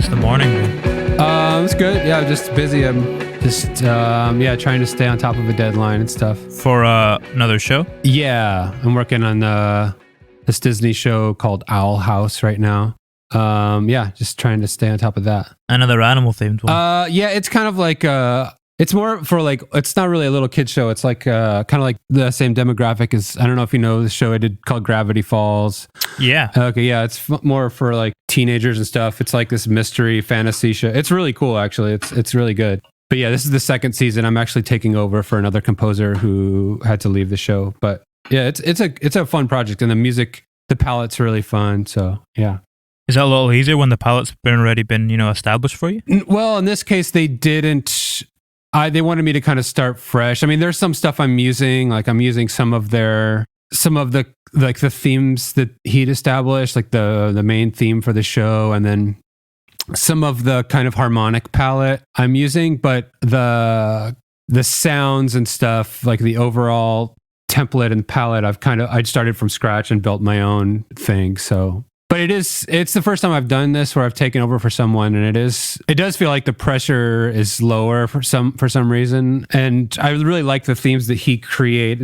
How's the morning been? It's good. Yeah, just busy. I'm just trying to stay on top of a deadline and stuff. For another show? Yeah, I'm working on this Disney show called Owl House right now. Just trying to stay on top of that. Another animal themed one? Yeah, it's kind of like it's more for like, it's not really a little kid show. It's like kind of like the same demographic as, I don't know if you know the show I did called Gravity Falls. Yeah. Okay, yeah, it's more for like teenagers and stuff. It's like this mystery fantasy show. It's really cool, actually. It's really good. But yeah, this is the second season. I'm actually taking over for another composer who had to leave the show. But yeah, it's a fun project, and the palette's really fun. So yeah. Is that a little easier when the palette's already been established for you? Well, in this case, they didn't. They wanted me to kind of start fresh. I mean, there's some stuff I'm using. Like I'm using some of the themes that he'd established, like the main theme for the show, and then some of the kind of harmonic palette I'm using. But the sounds and stuff, like the overall template and palette, I'd started from scratch and built my own thing. So. But it's the first time I've done this where I've taken over for someone, and it does feel like the pressure is lower for some reason. And I really like the themes that he created.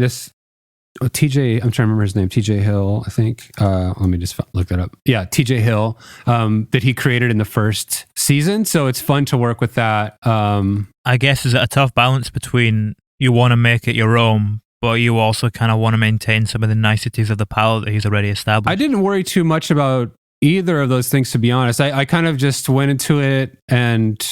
TJ, I'm trying to remember his name, TJ Hill, I think. Let me just look that up. Yeah, TJ Hill, that he created in the first season. So it's fun to work with that. I guess is it a tough balance between you want to make it your own, but you also kind of want to maintain some of the niceties of the palette that he's already established? I didn't worry too much about either of those things, to be honest. I kind of just went into it, and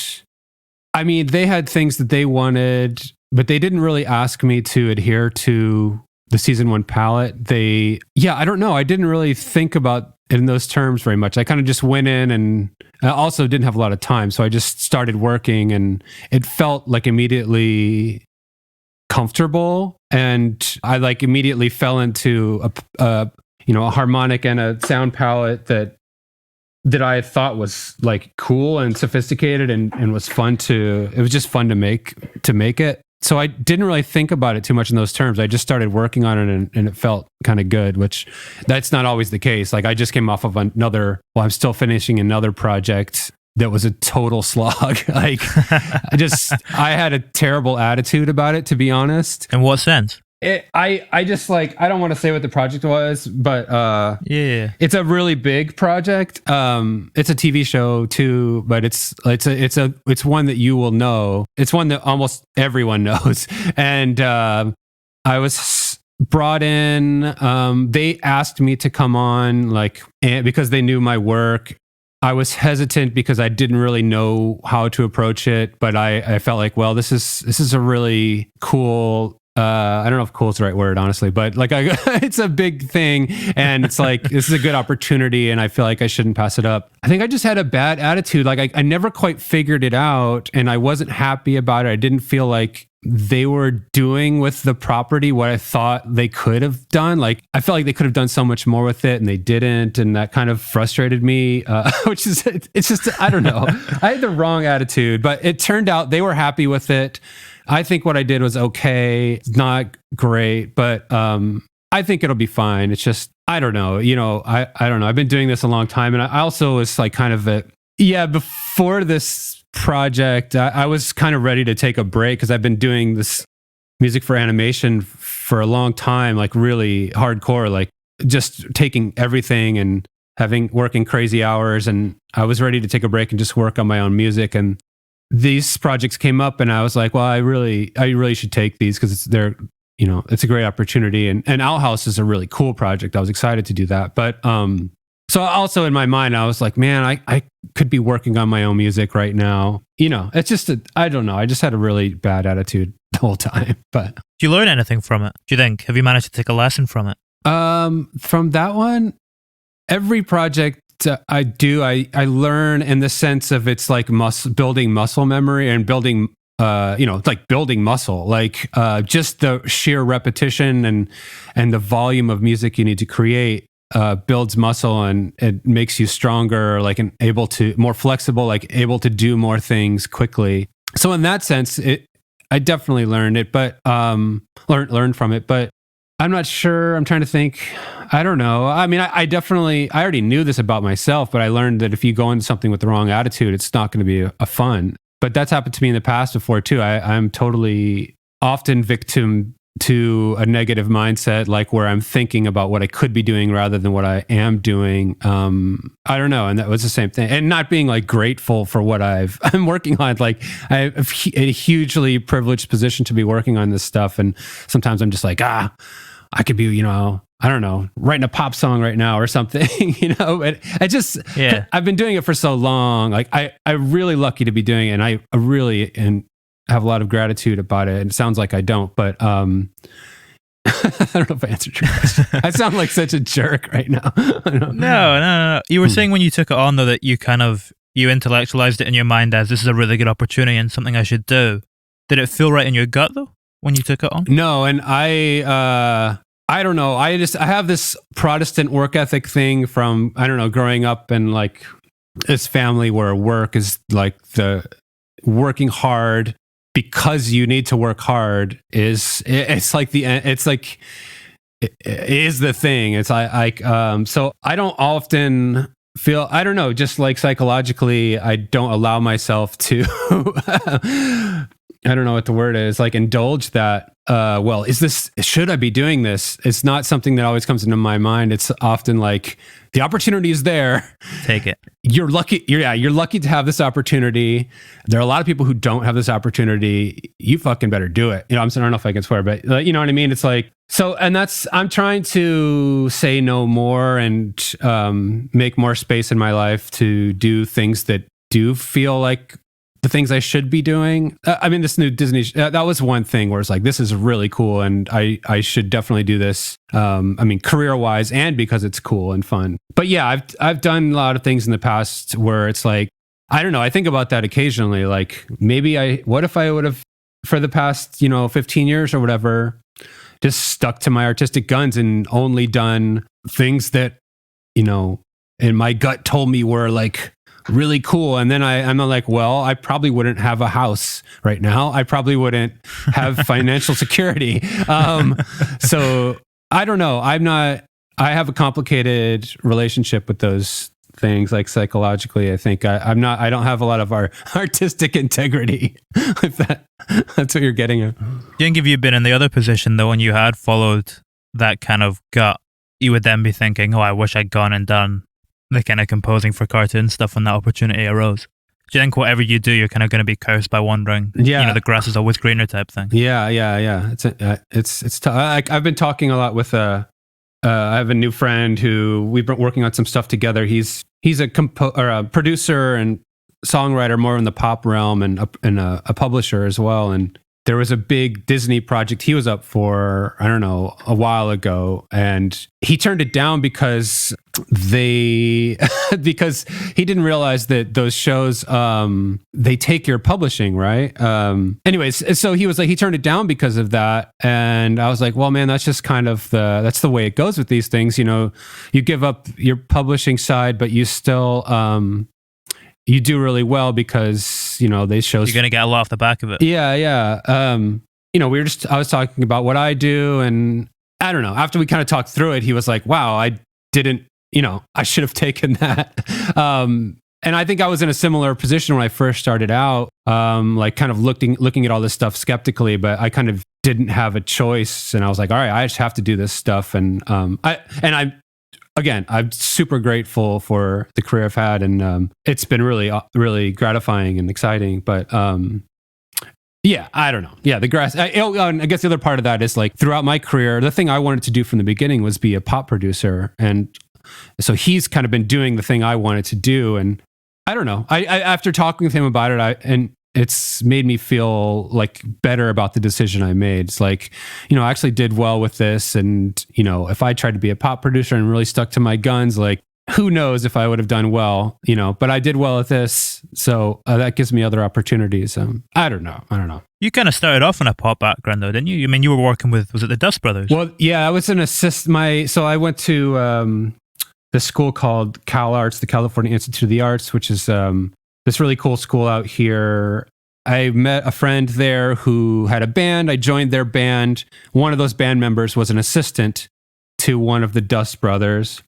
I mean, they had things that they wanted, but they didn't really ask me to adhere to the season 1 palette. I don't know. I didn't really think about it in those terms very much. I kind of just went in, and I also didn't have a lot of time. So I just started working, and it felt like immediately comfortable, and I like immediately fell into a harmonic and a sound palette that I thought was like cool and sophisticated and was fun it was just fun to make it. So I didn't really think about it too much in those terms. I just started working on it, and it felt kind of good, which that's not always the case. Like I just came off of I'm still finishing another project that was a total slog. Like I had a terrible attitude about it, to be honest. In what sense? I just like, I don't want to say what the project was, but it's a really big project. It's a TV show too, but it's one that you will know. It's one that almost everyone knows. And I was brought in. They asked me to come on, because they knew my work. I was hesitant because I didn't really know how to approach it, but I felt like, well, this is a really cool. I don't know if cool is the right word, honestly, but it's a big thing, and it's like, this is a good opportunity, and I feel like I shouldn't pass it up. I think I just had a bad attitude. Like I never quite figured it out, and I wasn't happy about it. I didn't feel like they were doing with the property what I thought they could have done. Like I felt like they could have done so much more with it, and they didn't, and that kind of frustrated me. Which is, it's just, I don't know. I had the wrong attitude, but it turned out they were happy with it. I think what I did was okay, not great, but I think it'll be fine. It's just, I don't know. I don't know. I've been doing this a long time, and I also was like kind of before this project, I was kind of ready to take a break because I've been doing this music for animation for a long time, like really hardcore, like just taking everything and working crazy hours. And I was ready to take a break and just work on my own music. And these projects came up, and I was like, well, I really should take these because it's a great opportunity. And Owl House is a really cool project. I was excited to do that. But so also in my mind, I was like, man, I could be working on my own music right now. It's just, I don't know. I just had a really bad attitude the whole time. But do you learn anything from it? Do you think? Have you managed to take a lesson from it? From that one, every project I do, I learn in the sense of it's like building muscle memory and building, like building muscle, like just the sheer repetition and the volume of music you need to create. Builds muscle, and it makes you stronger, like and more flexible, like able to do more things quickly. So in that sense, I definitely learned it, but learned from it. But I'm not sure. I'm trying to think. I don't know. I mean, I already knew this about myself, but I learned that if you go into something with the wrong attitude, it's not going to be a fun. But that's happened to me in the past before too. I'm totally often victim to a negative mindset, like where I'm thinking about what I could be doing rather than what I am doing. I don't know. And that was the same thing. And not being like grateful for what I'm working on. Like I have a hugely privileged position to be working on this stuff. And sometimes I'm just like, I could be, I don't know, writing a pop song right now or something, I've been doing it for so long. Like I'm really lucky to be doing it. And I really, have a lot of gratitude about it. And it sounds like I don't, but I don't know if I answered your question. I sound like such a jerk right now. No. You were saying when you took it on, though, that you intellectualized it in your mind as this is a really good opportunity and something I should do. Did it feel right in your gut, though, when you took it on? No, and I don't know. I have this Protestant work ethic thing from, I don't know, growing up in like this family where work is like the working hard because you need to work hard is the thing. It's like so I don't often feel, I don't know, just like psychologically, I don't allow myself to I don't know what the word is, like indulge that. Should I be doing this? It's not something that always comes into my mind. It's often like the opportunity is there. Take it. You're lucky. You're lucky to have this opportunity. There are a lot of people who don't have this opportunity. You fucking better do it. I don't know if I can swear, but you know what I mean? It's like, so, and I'm trying to say no more and make more space in my life to do things that do feel like the things I should be doing. I mean, this new Disney, that was one thing where it's like, this is really cool. And I should definitely do this. I mean, career wise and because it's cool and fun. But yeah, I've done a lot of things in the past where it's like, I don't know. I think about that occasionally. Like maybe what if I would have for the past, 15 years or whatever, just stuck to my artistic guns and only done things that, in my gut told me were like, really cool. And then I'm like, well, I probably wouldn't have a house right now. I probably wouldn't have financial security. So I don't know. I have a complicated relationship with those things, like psychologically. I think I don't have a lot of our artistic integrity. If that's what you're getting at. Do you think if you'd been in the other position, though, when you had followed that kind of gut, you would then be thinking, I wish I'd gone and done the kind of composing for cartoon stuff when that opportunity arose? Do you think whatever you do, you're kind of going to be cursed by wandering? Yeah, the grass is always greener type thing. Yeah. It's tough. I've been talking a lot with I have a new friend who we've been working on some stuff together. He's a producer and songwriter, more in the pop realm, and a publisher as well. And there was a big Disney project he was up for, I don't know, a while ago, and he turned it down because because he didn't realize that those shows they take your publishing, right? Anyways, so he turned it down because of that, and I was like, well, man, that's just kind of that's the way it goes with these things. You give up your publishing side, but you still you do really well because, they shows... You're going to get a lot off the back of it. Yeah. I was talking about what I do, and I don't know, after we kind of talked through it, he was like, wow, I didn't, I should have taken that. And I think I was in a similar position when I first started out, like kind of looking at all this stuff skeptically, but I kind of didn't have a choice. And I was like, all right, I just have to do this stuff. And I'm super grateful for the career I've had, and it's been really, really gratifying and exciting. But yeah, I don't know. Yeah, the grass. I guess the other part of that is like throughout my career, the thing I wanted to do from the beginning was be a pop producer, and so he's kind of been doing the thing I wanted to do. And I don't know. I after talking with him about it, it's made me feel like better about the decision I made. It's like, I actually did well with this. And, if I tried to be a pop producer and really stuck to my guns, like, who knows if I would have done well, but I did well at this. So that gives me other opportunities. I don't know. You kind of started off in a pop background though, didn't you? I mean, you were working with, was it the Dust Brothers? Well, yeah, I was an so I went to the school called Cal Arts, the California Institute of the Arts, which is, this really cool school out here. I met a friend there who had a band. I joined their band. One of those band members was an assistant to one of the Dust Brothers,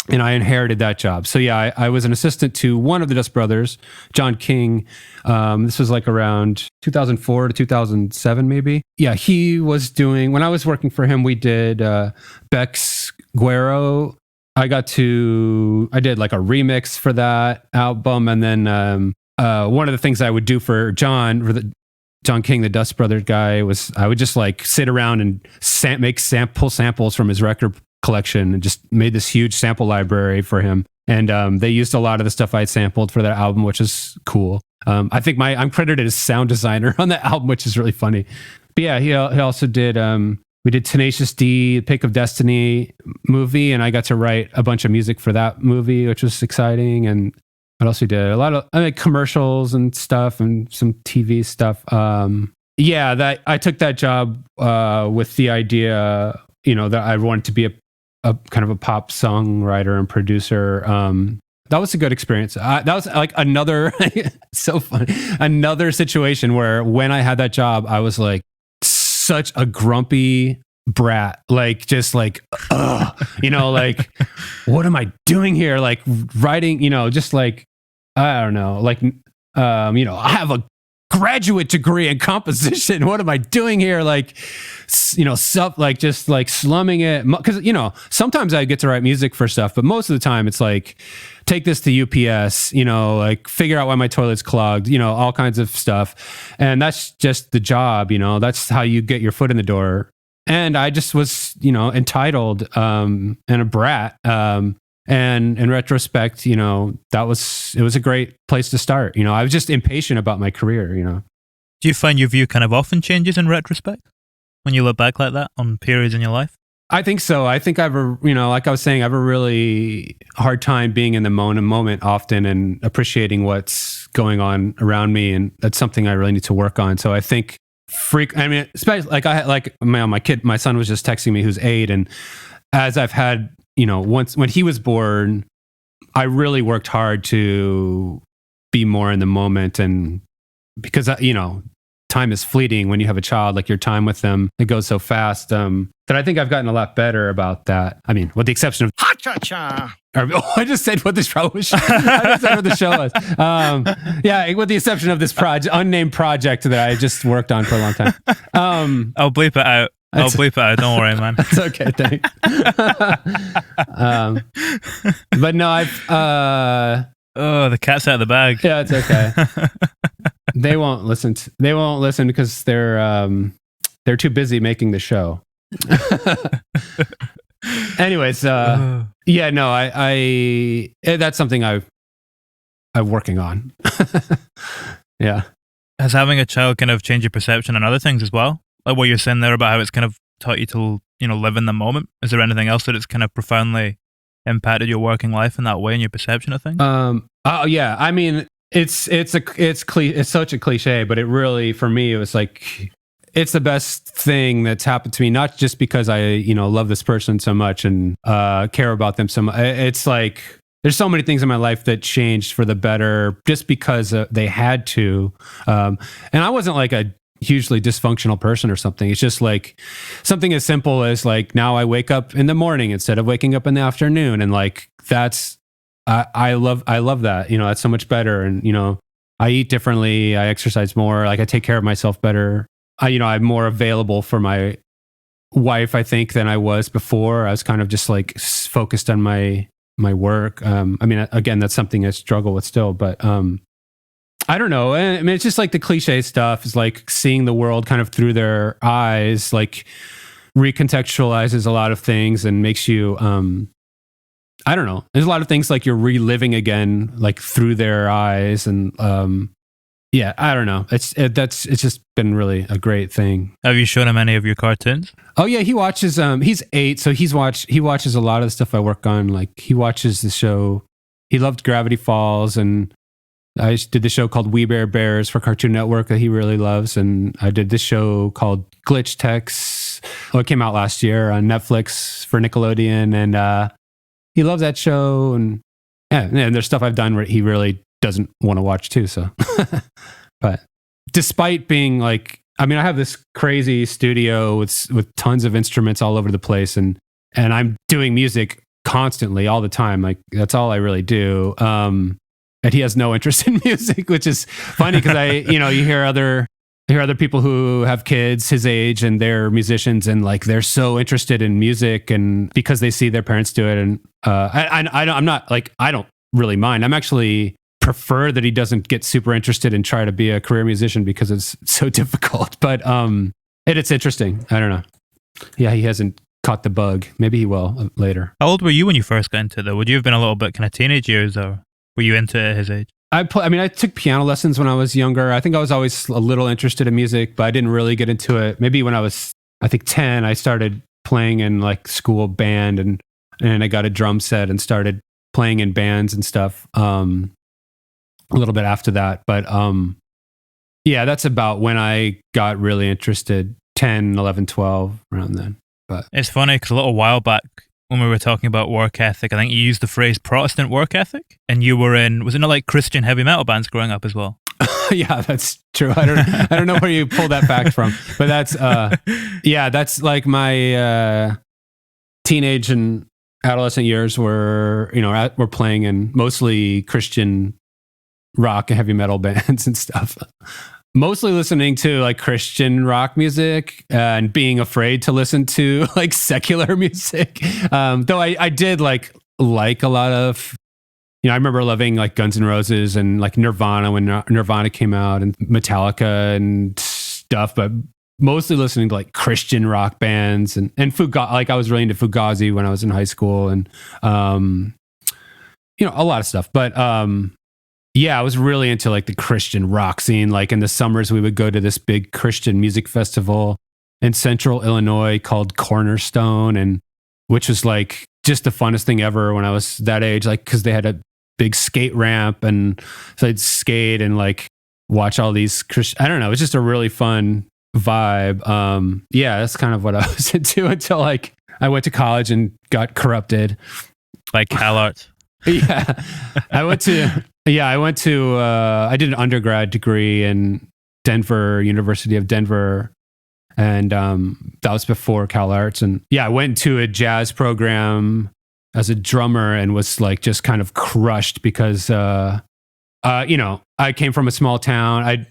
and I inherited that job. So yeah, I was an assistant to one of the Dust Brothers, John King. This was like around 2004 to 2007, maybe. Yeah, he was doing, when I was working for him, we did Beck's Guero. I did like a remix for that album, and then one of the things I would do for John King, the Dust Brothers guy, was I would just like sit around and pull samples from his record collection and just made this huge sample library for him. And they used a lot of the stuff I had sampled for that album, which is cool. I think I'm credited as sound designer on that album, which is really funny. But yeah, he also did, we did Tenacious D, Pick of Destiny movie, and I got to write a bunch of music for that movie, which was exciting. And what else we did? A lot of commercials and stuff and some TV stuff. That I took that job with the idea, that I wanted to be a kind of a pop songwriter and producer. That was a good experience. That was like another, so funny, another situation where when I had that job, I was like such a grumpy brat, like just like, like, what am I doing here? Like writing, just like, I don't know, like, I have a graduate degree in composition. What am I doing here? Like, like just like slumming it. Because, sometimes I get to write music for stuff, but most of the time it's like, take this to UPS, like figure out why my toilet's clogged, all kinds of stuff. And that's just the job, that's how you get your foot in the door. And I just was, entitled and a brat. And in retrospect, it was a great place to start. I was just impatient about my career, Do you find your view kind of often changes in retrospect when you look back like that on periods in your life? I think so. I think like I was saying, I have a really hard time being in the moment often and appreciating what's going on around me. And that's something I really need to work on. So I think especially like my son was just texting me, who's 8. And as I've had, once when he was born, I really worked hard to be more in the moment. And because, time is fleeting when you have a child, like your time with them, it goes so fast. That I think I've gotten a lot better about that. I mean, with the exception of ha-cha-cha. I just said what this show was. I just said what the show was. With the exception of this unnamed project that I just worked on for a long time. I'll bleep it out. Don't worry, man. It's okay. Thanks. But no, the cat's out of the bag. Yeah, it's okay. They won't listen because they're too busy making the show. Anyways, I that's something I'm working on. Yeah. Has having a child kind of changed your perception on other things as well? Like what you're saying there about how it's kind of taught you to, live in the moment. Is there anything else that it's kind of profoundly impacted your working life in that way and your perception of things? Yeah. I mean, it's such a cliche, but it really, for me, it was like, it's the best thing that's happened to me, not just because I, love this person so much and care about them so much. It's like, there's so many things in my life that changed for the better just because they had to. And I wasn't like a hugely dysfunctional person or something. It's just like something as simple as like, now I wake up in the morning instead of waking up in the afternoon. And like, I love that, that's so much better. And, I eat differently. I exercise more. Like I take care of myself better. I'm more available for my wife, I think, than I was before. I was kind of just like focused on my work. Again, that's something I struggle with still, but I don't know. I mean, it's just like the cliche stuff is like seeing the world kind of through their eyes, like recontextualizes a lot of things and makes you, I don't know. There's a lot of things like you're reliving again, like through their eyes. And I don't know. It's just been really a great thing. Have you shown him any of your cartoons? Oh yeah, he watches. He's 8, so he watches a lot of the stuff I work on. Like he watches the show. He loved Gravity Falls, and I did the show called We Bare Bears for Cartoon Network that he really loves, and I did this show called Glitch Techs. It came out last year on Netflix for Nickelodeon, and he loves that show. And and there's stuff I've done where he really doesn't want to watch too. So, but despite being like, I mean, I have this crazy studio with tons of instruments all over the place, and I'm doing music constantly all the time. Like that's all I really do. And he has no interest in music, which is funny because you hear other people who have kids his age and they're musicians, and like they're so interested in music, and because they see their parents do it. And I'm not like, I don't really mind. I'm actually prefer that he doesn't get super interested and try to be a career musician because it's so difficult. But it's interesting. I don't know. Yeah, he hasn't caught the bug. Maybe he will later. How old were you when you first got into it, though? Would you have been a little bit kind of teenage years, or were you into it at his age? I took piano lessons when I was younger. I think I was always a little interested in music, but I didn't really get into it. Maybe when I was, I think 10, I started playing in like school band, and I got a drum set and started playing in bands and stuff. A little bit after that, but yeah, that's about when I got really interested. 10, 11, 12, around then. But it's funny because a little while back when we were talking about work ethic, I think you used the phrase Protestant work ethic, and you were in, was it not like Christian heavy metal bands growing up as well? Yeah, that's true. I don't know where you pulled that fact from, but that's yeah, that's like my teenage and adolescent years were, we're playing in mostly Christian rock and heavy metal bands and stuff. Mostly listening to like Christian rock music and being afraid to listen to like secular music. Though I did like a lot of, I remember loving like Guns N' Roses and like Nirvana when Nirvana came out, and Metallica and stuff, but mostly listening to like Christian rock bands and Fugazi. Like I was really into Fugazi when I was in high school, and a lot of stuff. But yeah, I was really into like the Christian rock scene. Like in the summers, we would go to this big Christian music festival in central Illinois called Cornerstone, and which was like just the funnest thing ever when I was that age. Like, because they had a big skate ramp, and so I'd skate and like watch all these Christian. I don't know. It was just a really fun vibe. Yeah, that's kind of what I was into until like I went to college and got corrupted. Like CalArts. Yeah, I did an undergrad degree in Denver, University of Denver. And that was before CalArts. And yeah, I went to a jazz program as a drummer and was like just kind of crushed because, I came from a small town.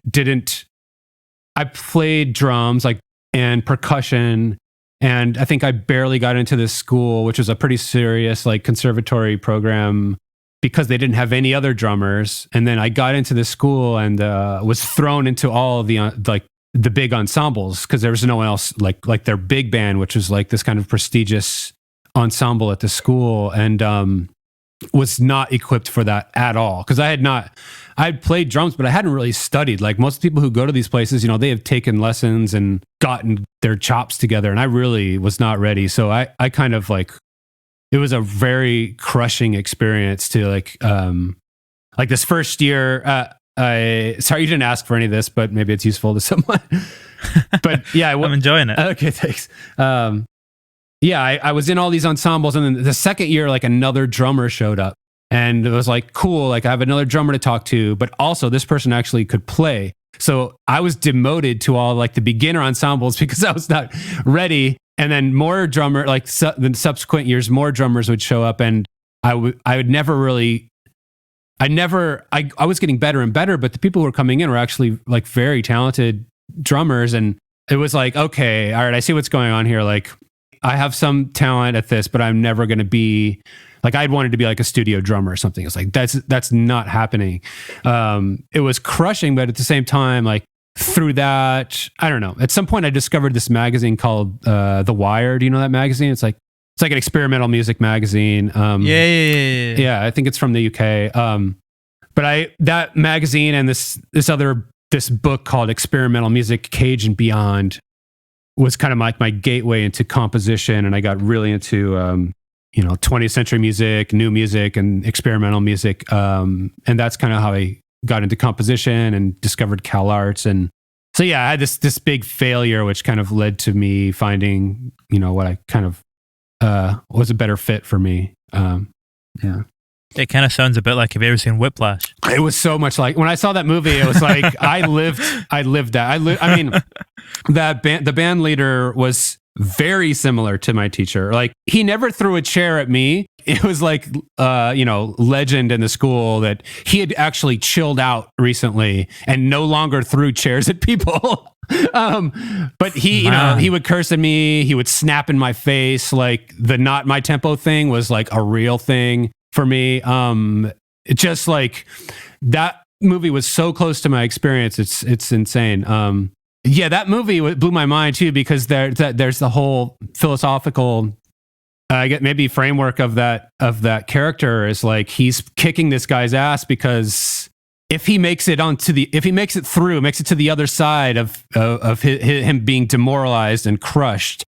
I played drums like and percussion. And I think I barely got into this school, which was a pretty serious like conservatory program, because they didn't have any other drummers. And then I got into this school and was thrown into all of the big ensembles, because there was no one else like their big band, which was like this kind of prestigious ensemble at the school, and was not equipped for that at all. Because I'd played drums, but I hadn't really studied. Like most people who go to these places, they have taken lessons and gotten their chops together, and I really was not ready. So I kind of like, it was a very crushing experience to like this first year. Sorry, you didn't ask for any of this, but maybe it's useful to someone. But yeah, I'm enjoying it. Okay, thanks. Yeah, I was in all these ensembles, and then the second year, like another drummer showed up, and it was like, cool, like I have another drummer to talk to, but also this person actually could play. So I was demoted to all like the beginner ensembles because I was not ready. And then more drummer, like the subsequent years, more drummers would show up, and I would never really. I was getting better and better, but the people who were coming in were actually like very talented drummers. And it was like, okay, all right, I see what's going on here. Like I have some talent at this, but I'm never going to be like, I'd wanted to be like a studio drummer or something. It's like, that's not happening. It was crushing, but at the same time, like through that, I don't know. At some point I discovered this magazine called The Wire. Do you know that magazine? It's like an experimental music magazine. Yeah, I think it's from the UK. But that magazine and this book called Experimental Music, Cage and Beyond was kind of like my gateway into composition. And I got really into, 20th century music, new music, and experimental music. And that's kind of how I got into composition and discovered CalArts. And so, yeah, I had this big failure, which kind of led to me finding, what I kind of was a better fit for me. Yeah. It kind of sounds a bit like, have you ever seen Whiplash? It was so much like, when I saw that movie, it was like, I lived that. I mean, the band leader was very similar to my teacher. Like, he never threw a chair at me. It was like, legend in the school that he had actually chilled out recently and no longer threw chairs at people. But he, he would curse at me. He would snap in my face. Like, the not my tempo thing was like a real thing for me. It just like, that movie was so close to my experience. It's insane. Yeah, that movie blew my mind too, because there's the whole philosophical, I get maybe framework of that character is like, he's kicking this guy's ass because if he makes it to the other side of him being demoralized and crushed,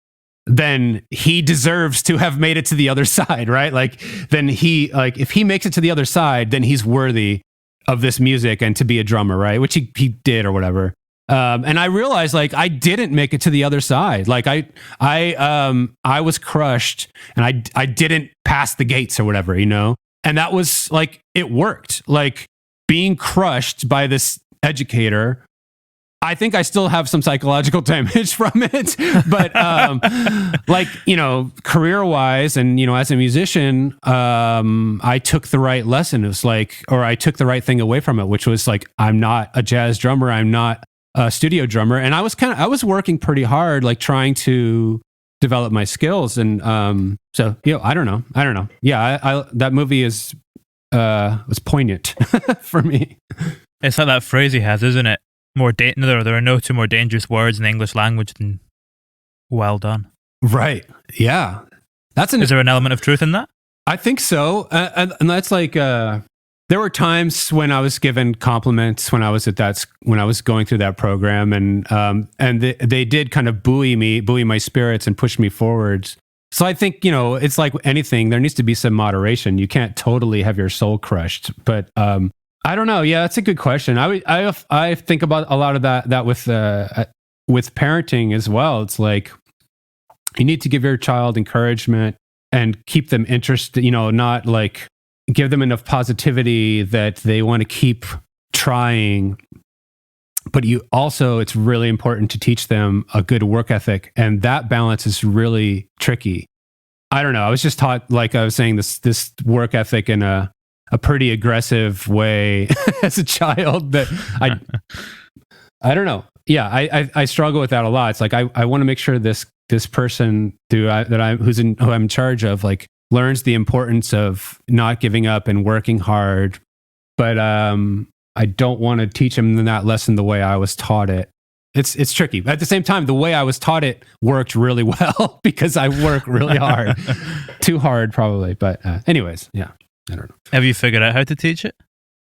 then he deserves to have made it to the other side, right? Like, then if he makes it to the other side, then he's worthy of this music and to be a drummer, right? Which he did or whatever. And I realized, like, I didn't make it to the other side. Like, I was crushed and I didn't pass the gates or whatever, and that was like, it worked. Like, being crushed by this educator, I think I still have some psychological damage from it, but like, career wise and, as a musician, I took the right lesson. It was like, or I took the right thing away from it, which was like, I'm not a jazz drummer. I'm not a studio drummer. And I was working pretty hard, like trying to develop my skills. And so, I don't know. Yeah, that movie was poignant for me. It's like that phrase he has, isn't it? There are no two more dangerous words in the English language than well done. Right. Yeah. Is there an element of truth in that? I think so. And that's like, there were times when I was given compliments when I was when I was going through that program, and they did kind of buoy my spirits and push me forwards. So I think, it's like anything, there needs to be some moderation. You can't totally have your soul crushed, but, I don't know. Yeah, that's a good question. I think about a lot of that with parenting as well. It's like, you need to give your child encouragement and keep them interested, not like give them enough positivity that they want to keep trying. But it's really important to teach them a good work ethic. And that balance is really tricky. I don't know. I was just taught, like I was saying, this work ethic in a pretty aggressive way as a child that I don't know. Yeah, I struggle with that a lot. It's like, I want to make sure this person who I'm in charge of, like, learns the importance of not giving up and working hard. But I don't want to teach him that lesson the way I was taught it. It's tricky. At the same time, the way I was taught it worked really well because I work really hard. Too hard, probably. But anyways, yeah. I don't know. Have you figured out how to teach it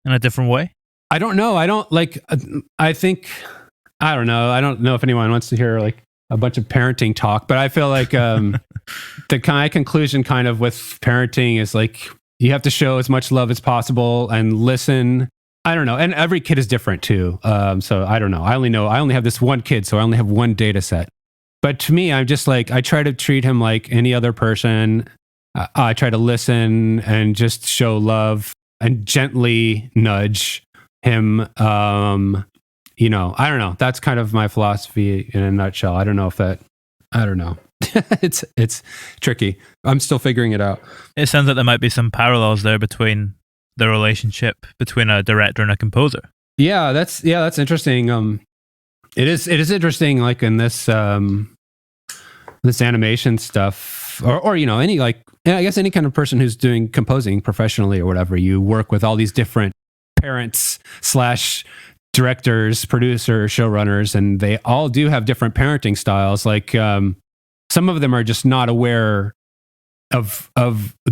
in a different way? I don't know. I don't like, I don't know. I don't know if anyone wants to hear like a bunch of parenting talk, but I feel like my conclusion kind of with parenting is like, you have to show as much love as possible and listen. I don't know. And every kid is different too. So I don't know. I only have this one kid, so I only have one data set. But to me, I'm just like, I try to treat him like any other person. I try to listen and just show love and gently nudge him. I don't know. That's kind of my philosophy in a nutshell. I don't know. It's tricky. I'm still figuring it out. It sounds like there might be some parallels there between the relationship between a director and a composer. Yeah, that's interesting. It is interesting, like in this animation stuff, or any, like, I guess any kind of person who's doing composing professionally or whatever. You work with all these different parents / directors, producers, showrunners, and they all do have different parenting styles. Like some of them are just not aware of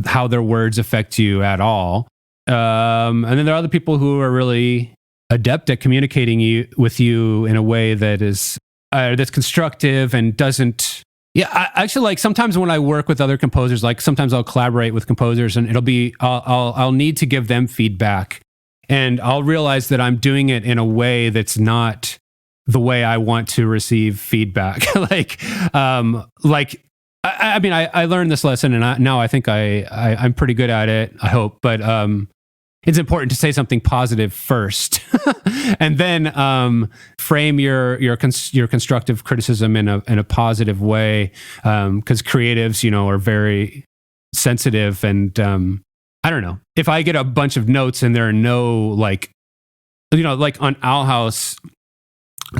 how their words affect you at all. And then there are other people who are really adept at communicating with you in a way that is that's constructive and doesn't. Yeah, I actually, like, sometimes when I work with other composers, like sometimes I'll collaborate with composers, and I'll need to give them feedback, and I'll realize that I'm doing it in a way that's not the way I want to receive feedback. like I mean, I learned this lesson, and now I think I'm pretty good at it. I hope, but it's important to say something positive first, and then frame your constructive criticism in a positive way, because creatives, are very sensitive, and I don't know, if I get a bunch of notes and there are no like on Owl House,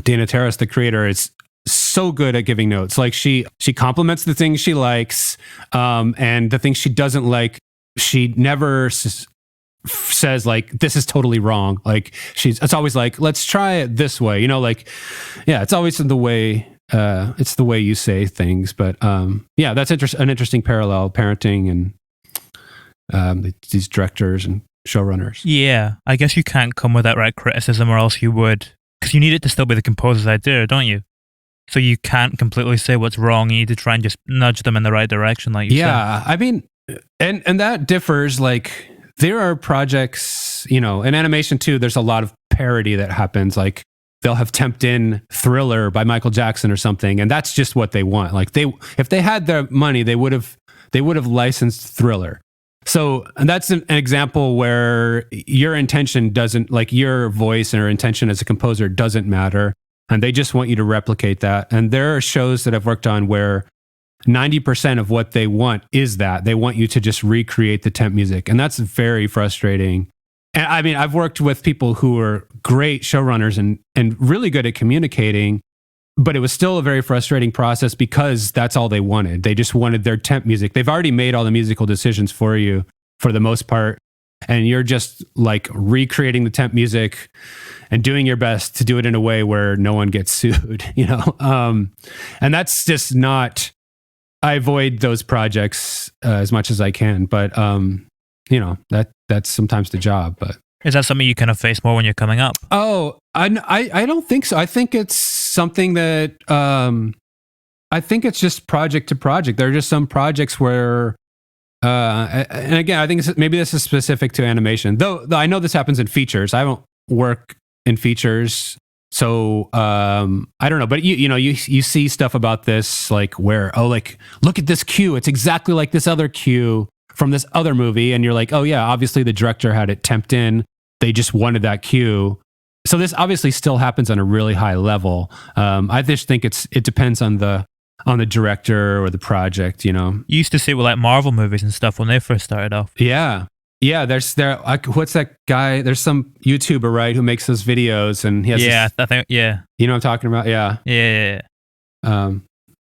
Dana Terrace, the creator, is so good at giving notes. Like she compliments the things she likes, and the things she doesn't like, she never says like, this is totally wrong. Like it's always like, let's try it this way. It's always the way. It's the way you say things. But that's an interesting parallel, parenting and these directors and showrunners. Yeah, I guess you can't come with that right criticism, or else you would, because you need it to still be the composer's idea, don't you? So you can't completely say what's wrong. You need to try and just nudge them in the right direction, like you said. I mean, and that differs. Like there are projects, in animation too, there's a lot of parody that happens. Like they'll have temped in Thriller by Michael Jackson or something, and that's just what they want. Like if they had the money, they would have licensed Thriller. So, and that's an example where your intention doesn't, like your voice or intention as a composer doesn't matter. And they just want you to replicate that. And there are shows that I've worked on where 90% of what they want is that. They want you to just recreate the temp music. And that's very frustrating. And I mean, I've worked with people who are great showrunners and really good at communicating, but it was still a very frustrating process because that's all they wanted. They just wanted their temp music. They've already made all the musical decisions for you for the most part. And you're just like recreating the temp music and doing your best to do it in a way where no one gets sued, and that's just not, I avoid those projects as much as I can, but that's sometimes the job. But is that something you kind of face more when you're coming up? Oh, I don't think so. I think it's something that I think it's just project to project. There are just some projects where and again, I think maybe this is specific to animation, though I know this happens in features. I don't work in features, so I don't know. But you see stuff about this, like where like look at this cue, it's exactly like this other cue from this other movie, and you're like, oh yeah, obviously the director had it temped in. They just wanted that cue. So this obviously still happens on a really high level. I just think it depends on the director or the project, You used to see it with like Marvel movies and stuff when they first started off. Yeah. What's that guy? There's some YouTuber, right, who makes those videos, and he has I think. You know what I'm talking about? Yeah.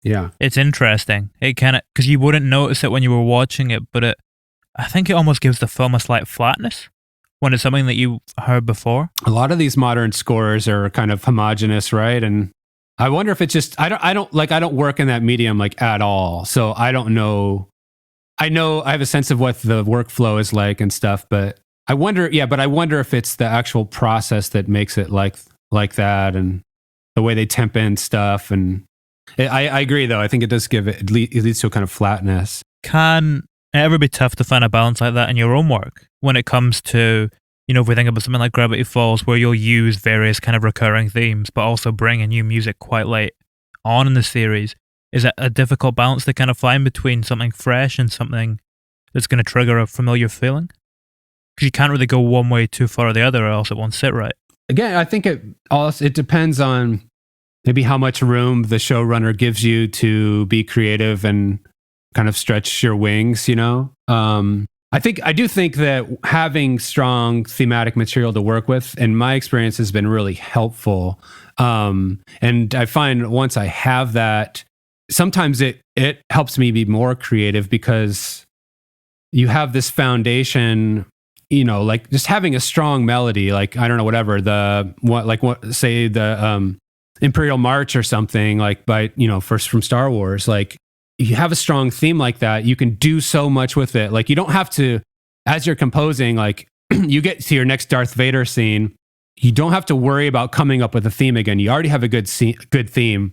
Yeah. It's interesting. It kind of, because you wouldn't notice it when you were watching it, but I think it almost gives the film a slight flatness when it's something that you heard before. A lot of these modern scores are kind of homogenous, right? And I wonder if it's just I don't work in that medium like at all, so I don't know. I know I have a sense of what the workflow is like and stuff, but I wonder if it's the actual process that makes it like that, and the way they temp in stuff. And I agree, though. I think it does it leads to a kind of flatness. Can it ever be tough to find a balance like that in your own work when it comes to, if we think about something like Gravity Falls, where you'll use various kind of recurring themes, but also bring in new music quite late on in the series? Is it a difficult balance to kind of find between something fresh and something that's going to trigger a familiar feeling? Because you can't really go one way too far or the other, or else it won't sit right. Again, I think it depends on maybe how much room the showrunner gives you to be creative and kind of stretch your wings, I do think that having strong thematic material to work with, in my experience, has been really helpful. And I find once I have that, sometimes it helps me be more creative, because you have this foundation, like just having a strong melody, like, I don't know, whatever, say the Imperial March or something, like by, first from Star Wars, like you have a strong theme like that, you can do so much with it. Like you don't have to, as you're composing, like you get to your next Darth Vader scene, you don't have to worry about coming up with a theme again. You already have a good theme,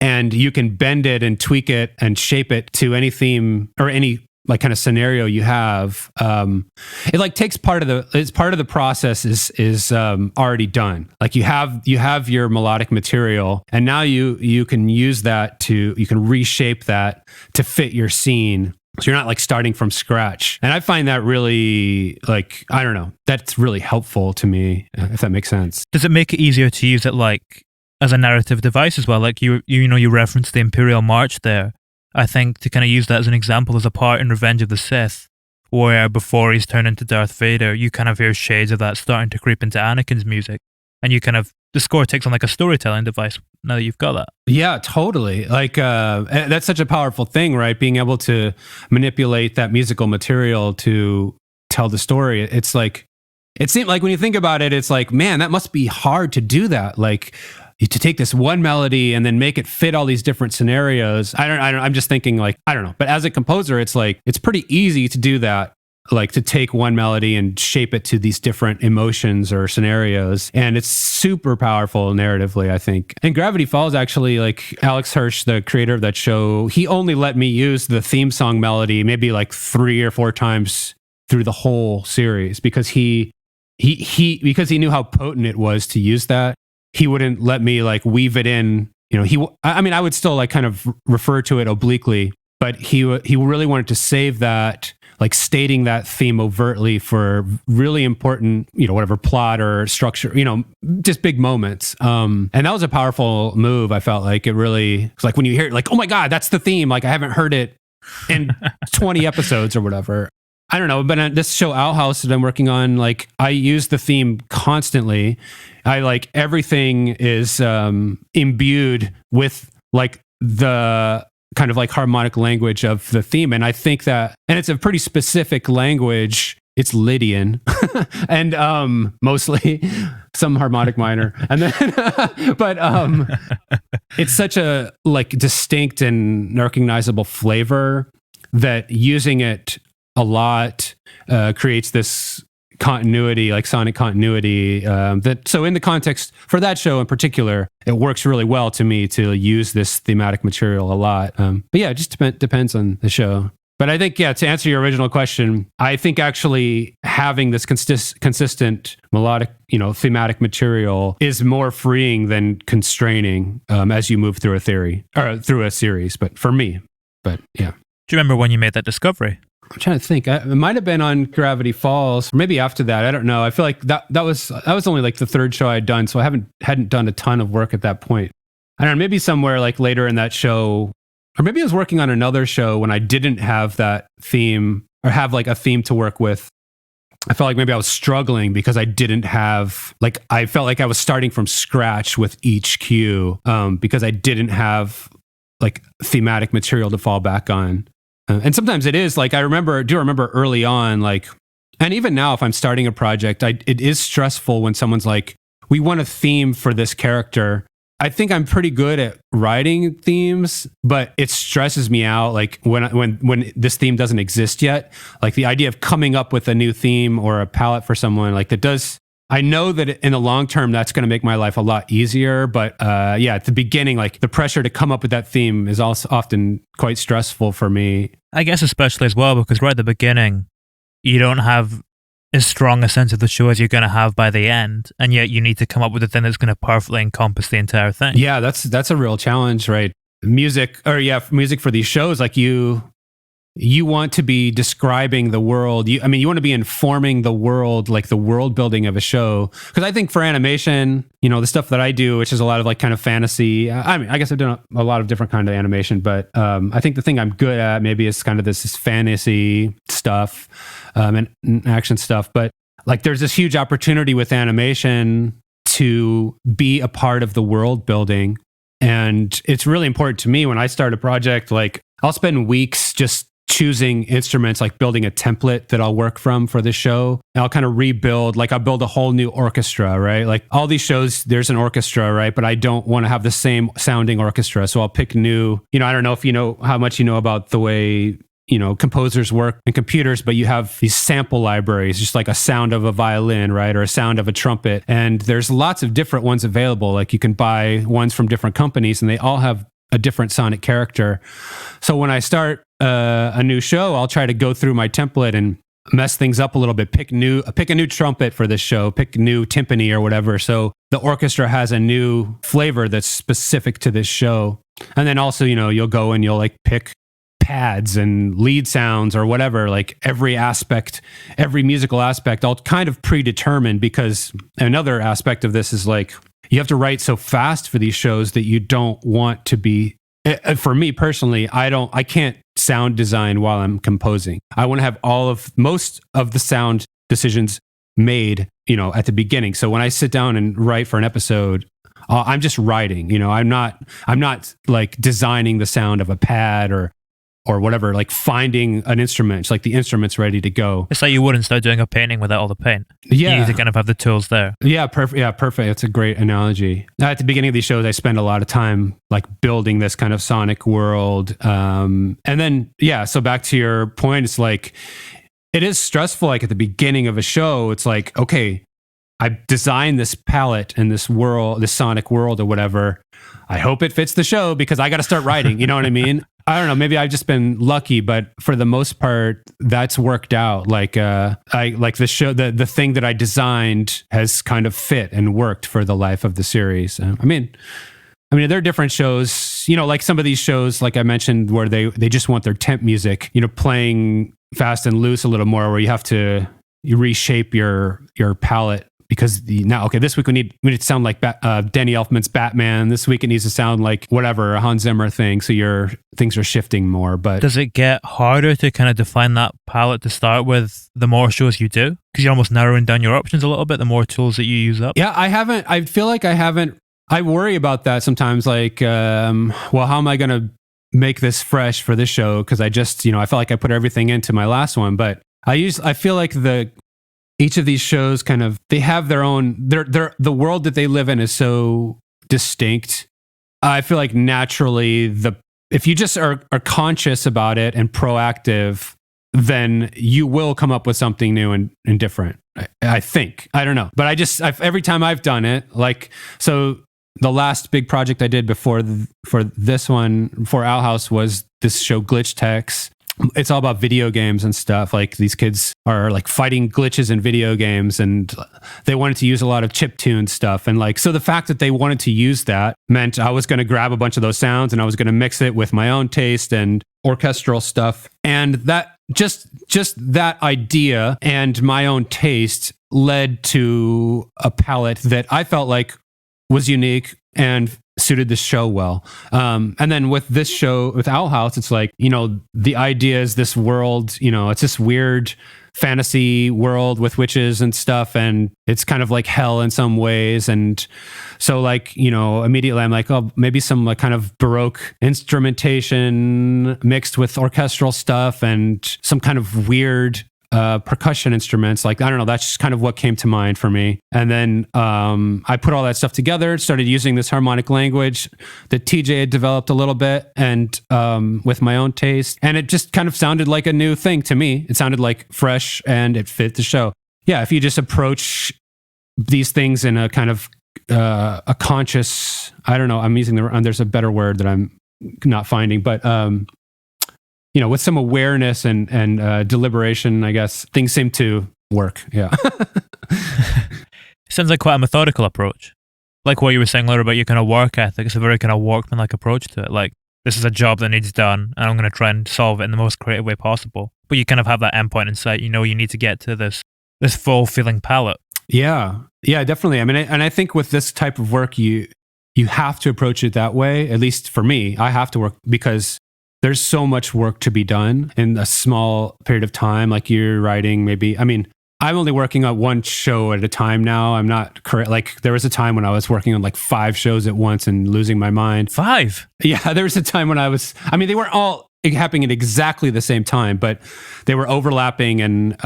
and you can bend it and tweak it and shape it to any theme or any like kind of scenario you have, it like takes it's part of the process is already done. Like you have your melodic material, and now you can use that you can reshape that to fit your scene. So you're not like starting from scratch. And I find that really, like, I don't know, that's really helpful to me, if that makes sense. Does it make it easier to use it like as a narrative device as well? Like you referenced the Imperial March there. I think to kind of use that as an example, as a part in Revenge of the Sith, where before he's turned into Darth Vader, you kind of hear shades of that starting to creep into Anakin's music. And the score takes on like a storytelling device now that you've got that. Yeah, totally. Like, that's such a powerful thing, right? Being able to manipulate that musical material to tell the story. It's like, it seemed like when you think about it, it's like, man, that must be hard to do that. Like, to take this one melody and then make it fit all these different scenarios. I'm just thinking like, I don't know. But as a composer, it's like, it's pretty easy to do that. Like to take one melody and shape it to these different emotions or scenarios. And it's super powerful narratively, I think. And Gravity Falls, actually, like Alex Hirsch, the creator of that show, he only let me use the theme song melody maybe like 3 or 4 times through the whole series, because he knew how potent it was to use that. He wouldn't let me like weave it in. I would still like kind of refer to it obliquely, but he really wanted to save that, like stating that theme overtly for really important, whatever plot or structure, just big moments. And that was a powerful move. I felt like it really, it's like when you hear it, like, oh my God, that's the theme. Like I haven't heard it in 20 episodes or whatever. I don't know, but on this show Owl House that I'm working on, like I use the theme constantly. I like everything is imbued with like the kind of like harmonic language of the theme. And I think that, and it's a pretty specific language. It's Lydian and mostly some harmonic minor. And then, but it's such a like distinct and recognizable flavor that using it a lot creates this continuity, like sonic continuity. So in the context for that show in particular, it works really well to me to use this thematic material a lot. But yeah, it just depends on the show. But I think, yeah, to answer your original question, I think actually having this consistent melodic, thematic material is more freeing than constraining as you move through a theory or through a series. But for me, yeah. Do you remember when you made that discovery? I'm trying to think. It might have been on Gravity Falls, or maybe after that. I don't know. I feel like that was only like the 3rd show I'd done, so I hadn't done a ton of work at that point. I don't know. Maybe somewhere like later in that show. Or maybe I was working on another show when I didn't have that theme or have like a theme to work with. I felt like maybe I was struggling because I didn't have, like, I felt like I was starting from scratch with each cue because I didn't have like thematic material to fall back on. And sometimes it is like, I do remember early on, like, and even now if I'm starting a project, it is stressful when someone's like, we want a theme for this character. I think I'm pretty good at writing themes, but it stresses me out. Like when this theme doesn't exist yet, like the idea of coming up with a new theme or a palette for someone, like that does. I know that in the long term, that's going to make my life a lot easier. But yeah, at the beginning, like the pressure to come up with that theme is also often quite stressful for me. I guess especially as well, because right at the beginning, you don't have as strong a sense of the show as you're going to have by the end, and yet you need to come up with a thing that's going to perfectly encompass the entire thing. Yeah, that's a real challenge, right? Music for these shows, like you want to be describing the world. You want to be informing the world, like the world building of a show. Because I think for animation, the stuff that I do, which is a lot of like kind of fantasy. I guess I've done a lot of different kind of animation, but I think the thing I'm good at maybe is kind of this fantasy stuff and action stuff. But like, there's this huge opportunity with animation to be a part of the world building, and it's really important to me when I start a project. Like, I'll spend weeks just choosing instruments, like building a template that I'll work from for the show. And I'll kind of rebuild, like I'll build a whole new orchestra, right? Like all these shows, there's an orchestra, right? But I don't want to have the same sounding orchestra. So I'll pick new, I don't know if you know how much you know about the way, composers work in computers, but you have these sample libraries, just like a sound of a violin, right? Or a sound of a trumpet. And there's lots of different ones available. Like you can buy ones from different companies and they all have a different sonic character. So when I start a new show, I'll try to go through my template and mess things up a little bit, pick a new trumpet for this show, pick new timpani or whatever. So the orchestra has a new flavor that's specific to this show. And then also, you'll go and you'll like pick pads and lead sounds or whatever, like every musical aspect, I'll kind of predetermine, because another aspect of this is like, you have to write so fast for these shows that you don't want to be, for me personally, I can't sound design while I'm composing. I want to have most of the sound decisions made, at the beginning. So when I sit down and write for an episode, I'm just writing, I'm not like designing the sound of a pad or whatever, like finding an instrument. It's like the instrument's ready to go. It's like you wouldn't start doing a painting without all the paint. Yeah. You need to kind of have the tools there. Yeah, perfect. Yeah, perfect. It's a great analogy. At the beginning of these shows, I spend a lot of time like building this kind of sonic world. And then, so back to your point, it's like, it is stressful. Like at the beginning of a show, it's like, okay, I designed this palette and this world, this sonic world or whatever. I hope it fits the show because I got to start writing. You know what I mean? I don't know. Maybe I've just been lucky, but for the most part, that's worked out. Like, I like the show, the thing that I designed has kind of fit and worked for the life of the series. I mean, there are different shows, like some of these shows, like I mentioned, where they just want their temp music, playing fast and loose a little more, where you have to reshape your palette. Because this week we need to sound like Danny Elfman's Batman. This week it needs to sound like whatever, a Hans Zimmer thing. So your things are shifting more. But does it get harder to kind of define that palette to start with the more shows you do? Because you're almost narrowing down your options a little bit, the more tools that you use up. Yeah, I feel like I haven't. I worry about that sometimes. Like, well, how am I going to make this fresh for this show? Because I just, I felt like I put everything into my last one. But I feel like each of these shows kind of, they have their own, the world that they live in is so distinct. I feel like naturally, if you just are conscious about it and proactive, then you will come up with something new and different. I think. I don't know. But every time I've done it, like, so the last big project I did for this one, for Owl House, was this show Glitch Techs. It's all about video games and stuff. Like these kids are like fighting glitches in video games, and they wanted to use a lot of chiptune stuff. And like, so the fact that they wanted to use that meant I was going to grab a bunch of those sounds and I was going to mix it with my own taste and orchestral stuff. And that just that idea and my own taste led to a palette that I felt like was unique and suited the show well. And then with this show, with Owl House, it's like, the idea is this world, it's this weird fantasy world with witches and stuff, and it's kind of like hell in some ways. And so like, immediately I'm like, oh, maybe some like kind of Baroque instrumentation mixed with orchestral stuff and some kind of weird percussion instruments. Like, I don't know, that's just kind of what came to mind for me. And then I put all that stuff together, started using this harmonic language that TJ had developed a little bit, and with my own taste. And it just kind of sounded like a new thing to me. It sounded like fresh and it fit the show. Yeah, if you just approach these things in a kind of a conscious, I don't know, I'm using there's a better word that I'm not finding, but with some awareness and deliberation, I guess, things seem to work. Yeah. Sounds like quite a methodical approach. Like what you were saying earlier about your kind of work ethic. It's a very kind of workman-like approach to it. Like, this is a job that needs done, and I'm going to try and solve it in the most creative way possible. But you kind of have that endpoint in sight. You need to get to this full feeling palette. Yeah. Yeah, definitely. I mean, and I think with this type of work, you have to approach it that way. At least for me, I have to work, because there's so much work to be done in a small period of time. Like you're writing I'm only working on one show at a time now. I'm not correct. Like there was a time when I was working on like 5 shows at once and losing my mind. 5? Yeah. There was a time when they weren't all happening at exactly the same time, but they were overlapping. And,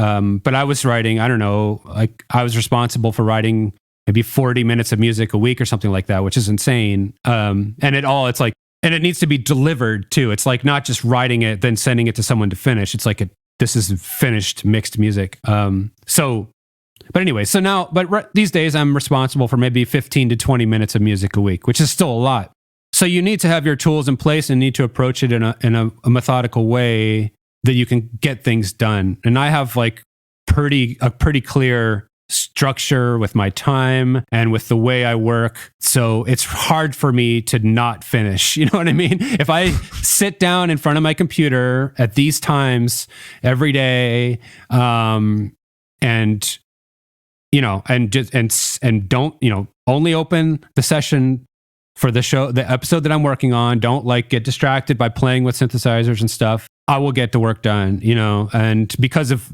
but I was writing, I don't know, like I was responsible for writing maybe 40 minutes of music a week or something like that, which is insane. It's like, and it needs to be delivered too. It's like not just writing it, then sending it to someone to finish. It's like this is finished mixed music. These days I'm responsible for maybe 15 to 20 minutes of music a week, which is still a lot. So you need to have your tools in place and need to approach it in a methodical way that you can get things done. And I have like a pretty clear structure with my time and with the way I work. So it's hard for me to not finish. You know what I mean? If I sit down in front of my computer at these times every day, and don't, only open the session for the episode that I'm working on, don't like get distracted by playing with synthesizers and stuff, I will get the work done, and because of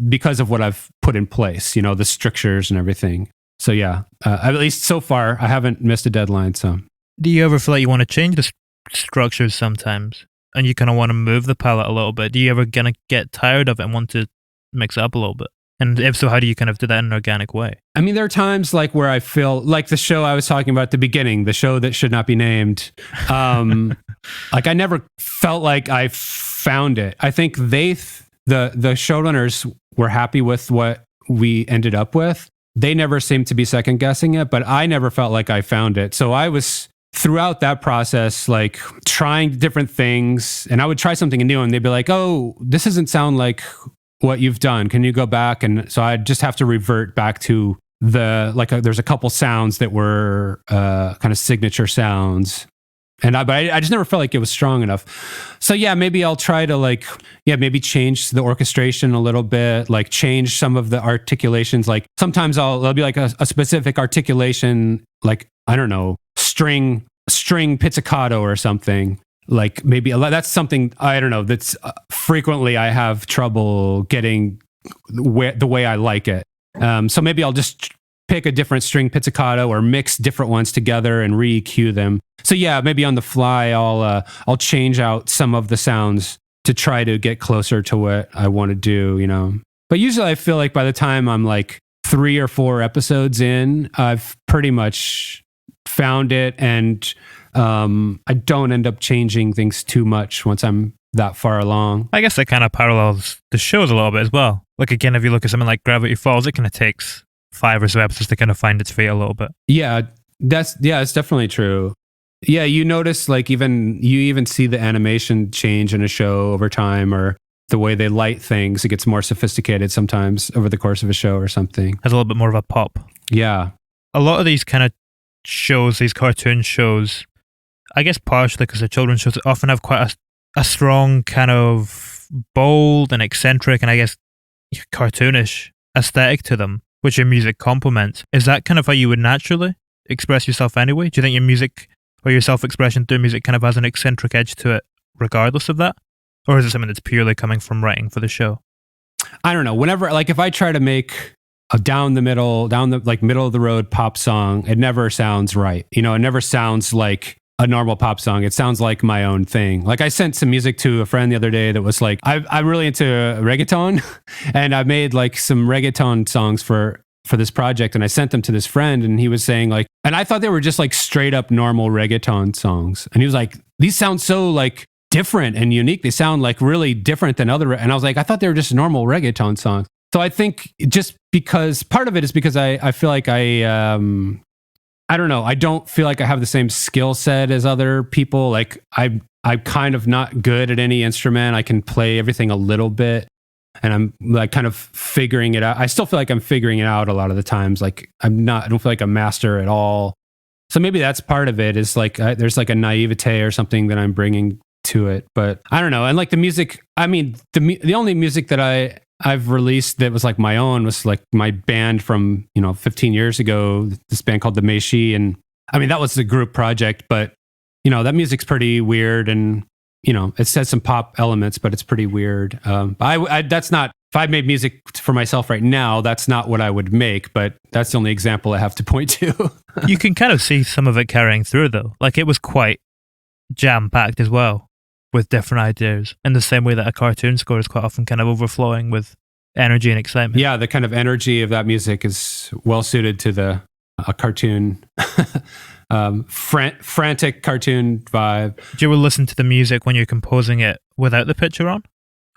what I've put in place, the strictures and everything. So yeah, at least so far, I haven't missed a deadline. So do you ever feel like you want to change the structures sometimes and you kind of want to move the palette a little bit? Do you ever gonna get tired of it and want to mix it up a little bit? And if so, how do you kind of do that in an organic way? I mean, there are times like where I feel like the show I was talking about at the beginning, the show that should not be named. Like I never felt like I found it. I think the showrunners were happy with what we ended up with. They never seemed to be second guessing it, but I never felt like I found it. So I was throughout that process, like trying different things, and I would try something new and they'd be like, oh, this doesn't sound like what you've done. Can you go back? And so I just have to revert back to there's a couple sounds that were kind of signature sounds. But I just never felt like it was strong enough. So yeah, maybe I'll try to maybe change the orchestration a little bit, like change some of the articulations. Like sometimes there'll be like a specific articulation, like, I don't know, string pizzicato or something. Like maybe that's something, I don't know, that's frequently I have trouble getting the way I like it. So maybe I'll just pick a different string pizzicato or mix different ones together and re-EQ them. So yeah, maybe on the fly, I'll change out some of the sounds to try to get closer to what I want to do, But usually I feel like by the time I'm like 3 or 4 episodes in, I've pretty much found it, and I don't end up changing things too much once I'm that far along. I guess that kind of parallels the shows a little bit as well. Like again, if you look at something like Gravity Falls, it kind of takes 5 or so episodes to kind of find its feet a little bit. Yeah, it's definitely true. Yeah, you notice you even see the animation change in a show over time, or the way they light things. It gets more sophisticated sometimes over the course of a show or something. Has a little bit more of a pop. Yeah. A lot of these kind of shows, these cartoon shows, I guess partially because they're children's shows, often have quite a strong kind of bold and eccentric and I guess cartoonish aesthetic to them, which your music complements. Is that kind of how you would naturally express yourself anyway? Do you think your music or your self-expression through music kind of has an eccentric edge to it regardless of that? Or is it something that's purely coming from writing for the show? I don't know. Whenever, if I try to make a middle of the road pop song, it never sounds right. It never sounds like a normal pop song. It sounds like my own thing. Like I sent some music to a friend the other day that was like, I'm really into reggaeton and I made like some reggaeton songs for this project, and I sent them to this friend, and he was saying like, and I thought they were just like straight up normal reggaeton songs. And he was like, these sound so like different and unique. They sound like really different than other. And I was like, I thought they were just normal reggaeton songs. So I think just because part of it is because I feel like I don't know. I don't feel like I have the same skill set as other people. Like I'm kind of not good at any instrument. I can play everything a little bit, and I'm like kind of figuring it out. I still feel like I'm figuring it out a lot of the times. Like I don't feel like a master at all. So maybe that's part of it, is like there's like a naivete or something that I'm bringing to it. But I don't know. And like the music, I mean, the only music that I've released that was like my own was like my band from 15 years ago, this band called the Mae Shi, and I mean that was a group project, but that music's pretty weird, and it has some pop elements, but it's pretty weird. That's not, if I made music for myself right now, that's not what I would make, but that's the only example I have to point to. You can kind of see some of it carrying through though. Like it was quite jam-packed as well, with different ideas, in the same way that a cartoon score is quite often kind of overflowing with energy and excitement. Yeah, the kind of energy of that music is well suited to a cartoon, frantic cartoon vibe. Do you ever listen to the music when you're composing it without the picture on?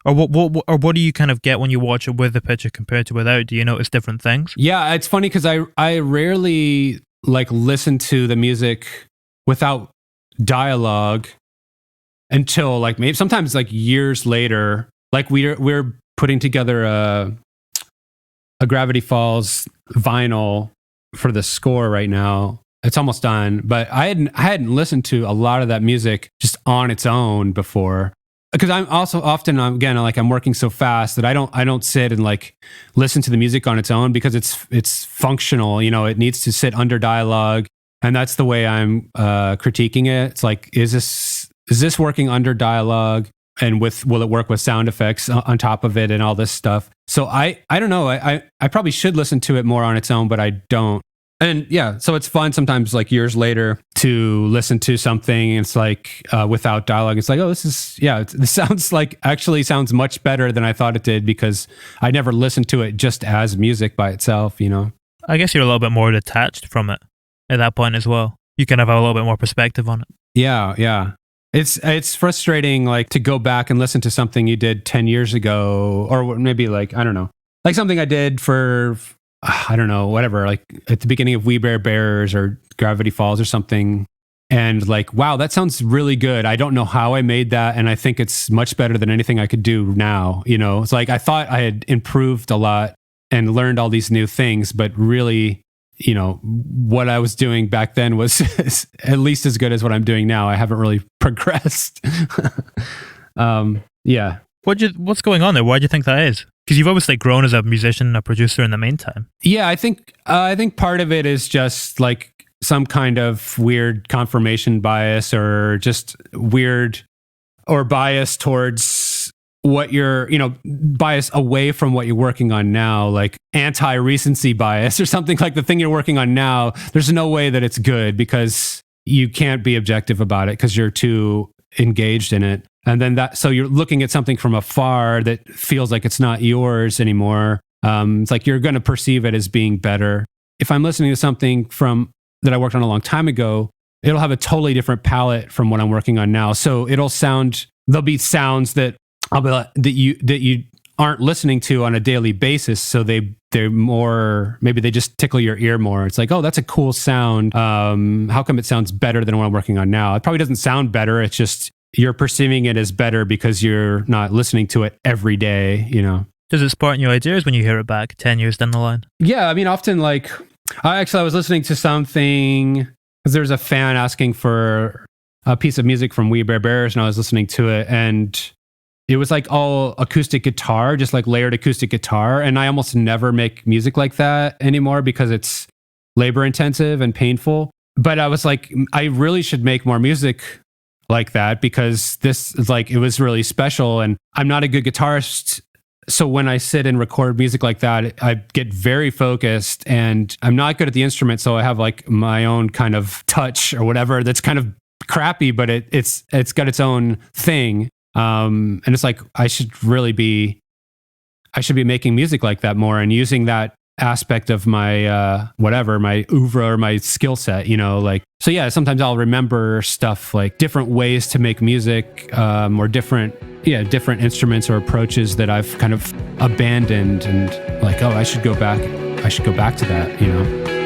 Or what do you kind of get when you watch it with the picture compared to without? Do you notice different things? Yeah, it's funny because I rarely like listen to the music without dialogue until like maybe sometimes like years later. Like we're putting together a Gravity Falls vinyl for the score right now. It's almost done, but I hadn't listened to a lot of that music just on its own before, because I'm also often, again, like I'm working so fast that I don't sit and like listen to the music on its own, because it's functional. You know, it needs to sit under dialogue, and that's the way I'm critiquing it. It's like, is this working under dialogue, and will it work with sound effects on top of it and all this stuff? So I don't know. I probably should listen to it more on its own, but I don't. And yeah, so it's fun sometimes, like years later, to listen to something and it's like without dialogue. It's like, oh, this sounds much better than I thought it did, because I never listened to it just as music by itself, you know? I guess you're a little bit more detached from it at that point as well. You can have a little bit more perspective on it. Yeah. It's frustrating, like, to go back and listen to something you did 10 years ago, or maybe like, I don't know, like something I did for, I don't know, whatever, like at the beginning of We Bear Bears or Gravity Falls or something. And like, wow, that sounds really good. I don't know how I made that. And I think it's much better than anything I could do now. You know, it's like, I thought I had improved a lot and learned all these new things, but really, you know, what I was doing back then was at least as good as what I'm doing now. I haven't really progressed. Yeah. What's going on there? Why do you think that is? Because you've obviously grown as a musician and a producer in the meantime. Yeah, I think part of it is just like some kind of weird confirmation bias, or just weird or bias towards what you're, you know, bias away from what you're working on now, like anti-recency bias or something. Like the thing you're working on now, there's no way that it's good, because you can't be objective about it because you're too engaged in it. And then so you're looking at something from afar that feels like it's not yours anymore. It's like you're going to perceive it as being better. If I'm listening to something that I worked on a long time ago, it'll have a totally different palette from what I'm working on now. So there'll be sounds that that you aren't listening to on a daily basis. So they're more, maybe they just tickle your ear more. It's like, oh, that's a cool sound. How come it sounds better than what I'm working on now? It probably doesn't sound better. It's just, you're perceiving it as better because you're not listening to it every day, you know? Does it spark new ideas when you hear it back 10 years down the line? Yeah, I mean, often, like, I was listening to something, because there was a fan asking for a piece of music from We Bear Bears, and I was listening to it, and it was like all acoustic guitar, just like layered acoustic guitar. And I almost never make music like that anymore because it's labor intensive and painful. But I was like, I really should make more music like that, because this is like, it was really special, and I'm not a good guitarist. So when I sit and record music like that, I get very focused, and I'm not good at the instrument. So I have like my own kind of touch or whatever that's kind of crappy, but it's got its own thing. And it's like, I should be making music like that more, and using that aspect of my my oeuvre or my skill set, you know, like. So yeah, sometimes I'll remember stuff like different ways to make music, or different instruments or approaches that I've kind of abandoned, and like, oh, I should go back to that, you know.